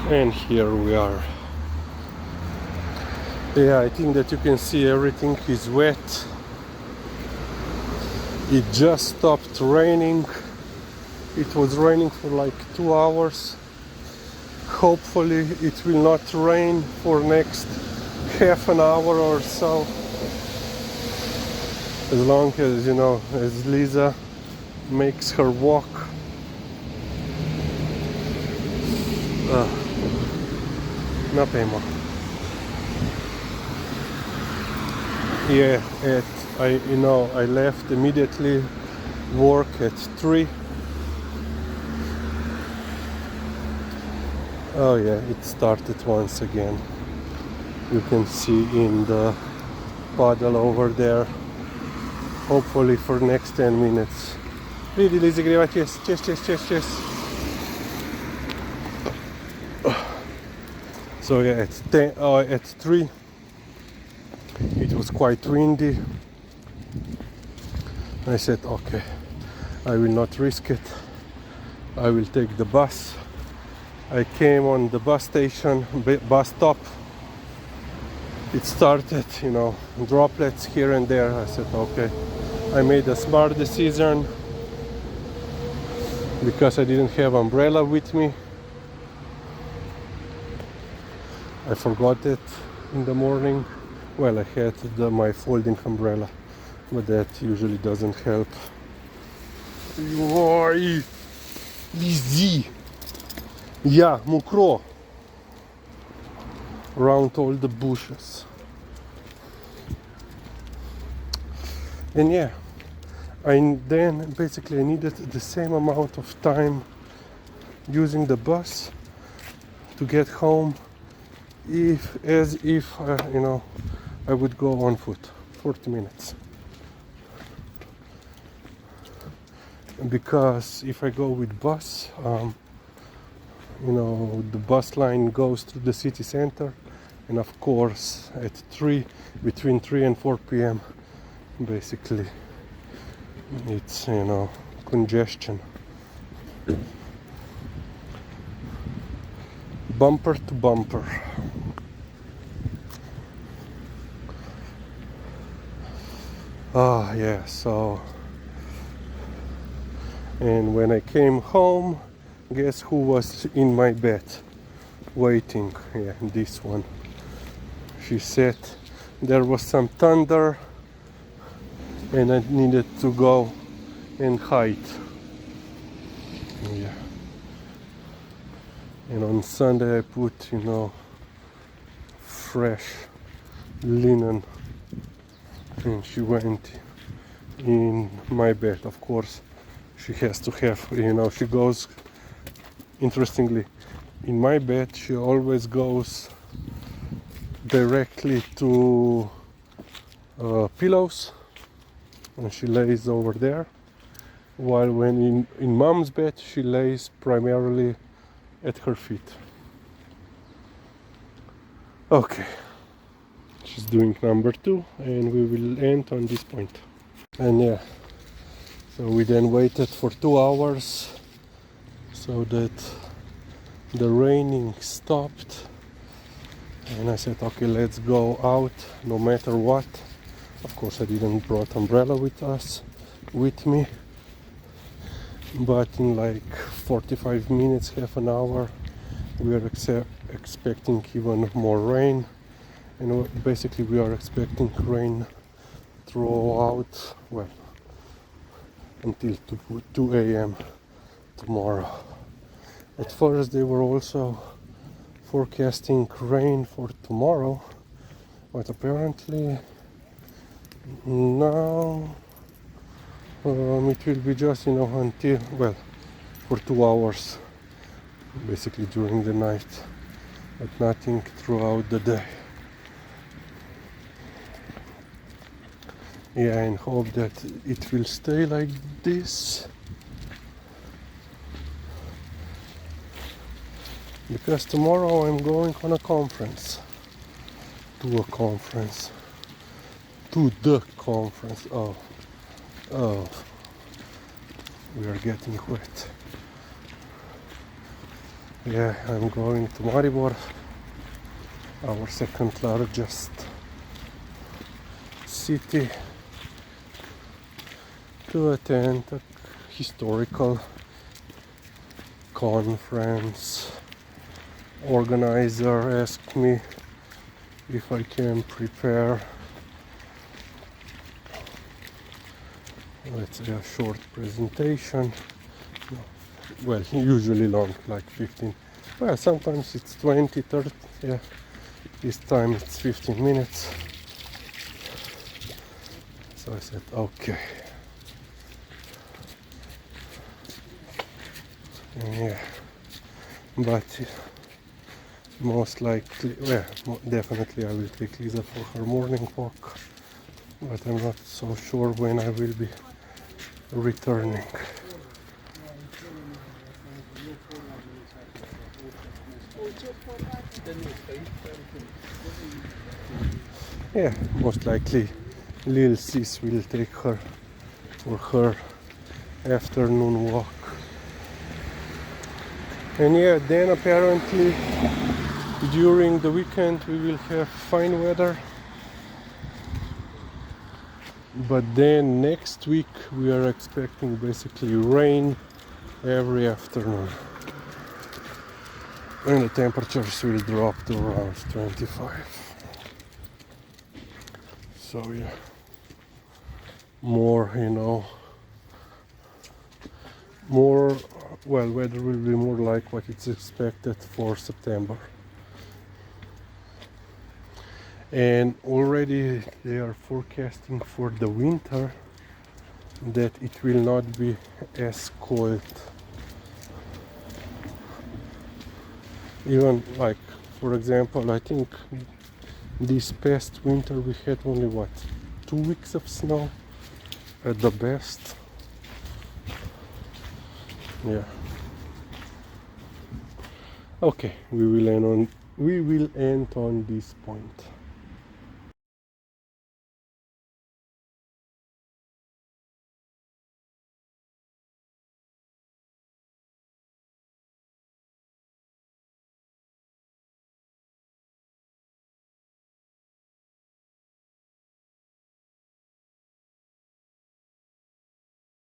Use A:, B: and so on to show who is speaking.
A: And here we are. Yeah, I think that you can see everything is wet. It just stopped raining. It was raining for like 2 hours. Hopefully it will not rain for next half an hour or so. As long as, you know, as Liza makes her walk. No paymo. Yeah, I left immediately work at 3. Oh yeah, it started once again. You can see in the puddle over there. Hopefully for next 10 minutes. Vidi Liza greva čez. So yeah, at 3 it was quite windy. I said, okay, I will not risk it. I will take the bus. I came on the bus station, bus stop. It started, you know, droplets here and there. I said, okay, I made a smart decision because I didn't have umbrella with me. I forgot it in the morning. Well, I had my folding umbrella, but that usually doesn't help. Easy. Yeah, mokro. Around all the bushes. And yeah, then basically I needed the same amount of time using the bus to get home as if you know, I would go on foot. 40 minutes. Because if I go with bus, you know, the bus line goes through the city center, and of course at between 3 and 4 p.m. basically it's, you know, congestion. Bumper to bumper. Ah, yeah, so, and when I came home, guess who was in my bed waiting? Yeah, this one. She said there was some thunder and I needed to go and hide. Yeah. And on Sunday I put, you know, fresh linen, and she went in my bed. Of course, she has to have, you know, she goes, interestingly, in my bed she always goes directly to pillows, and she lays over there, while when in mom's bed she lays primarily at her feet. Okay, she's doing number 2 and we will end on this point. And yeah, so we then waited for 2 hours so that the raining stopped, and I said, okay, let's go out no matter what. Of course I didn't brought umbrella with me, but in like 45 minutes, half an hour, we are expecting even more rain, and basically we are expecting rain throughout, well, until 2 a.m. tomorrow. At first they were also forecasting rain for tomorrow, but apparently now it will be just, you know, until, well, for 2 hours basically during the night, but nothing throughout the day. Yeah, and hope that it will stay like this, because tomorrow I'm going on a conference. To the conference. Oh, we are getting wet. Yeah, I'm going to Maribor, our second largest city, to attend a historical conference. Organizer asked me if I can prepare, let's say, a short presentation. Well, usually long, like 15. Well, sometimes it's 20, 30. Yeah, this time it's 15 minutes. So I said, okay. Yeah, but most likely, well, definitely I will take Lisa for her morning walk, but I'm not so sure when I will be returning. Yeah, most likely Lil Sis will take her for her afternoon walk. And yeah, then apparently during the weekend we will have fine weather. But then next week we are expecting basically rain every afternoon. And the temperatures will drop to around 25. So yeah, more, more, well, weather will be more like what it's expected for September. And already they are forecasting for the winter that it will not be as cold. Even like, for example, I think this past winter we had only 2 weeks of snow at the best. Yeah. Okay, we will end on this point.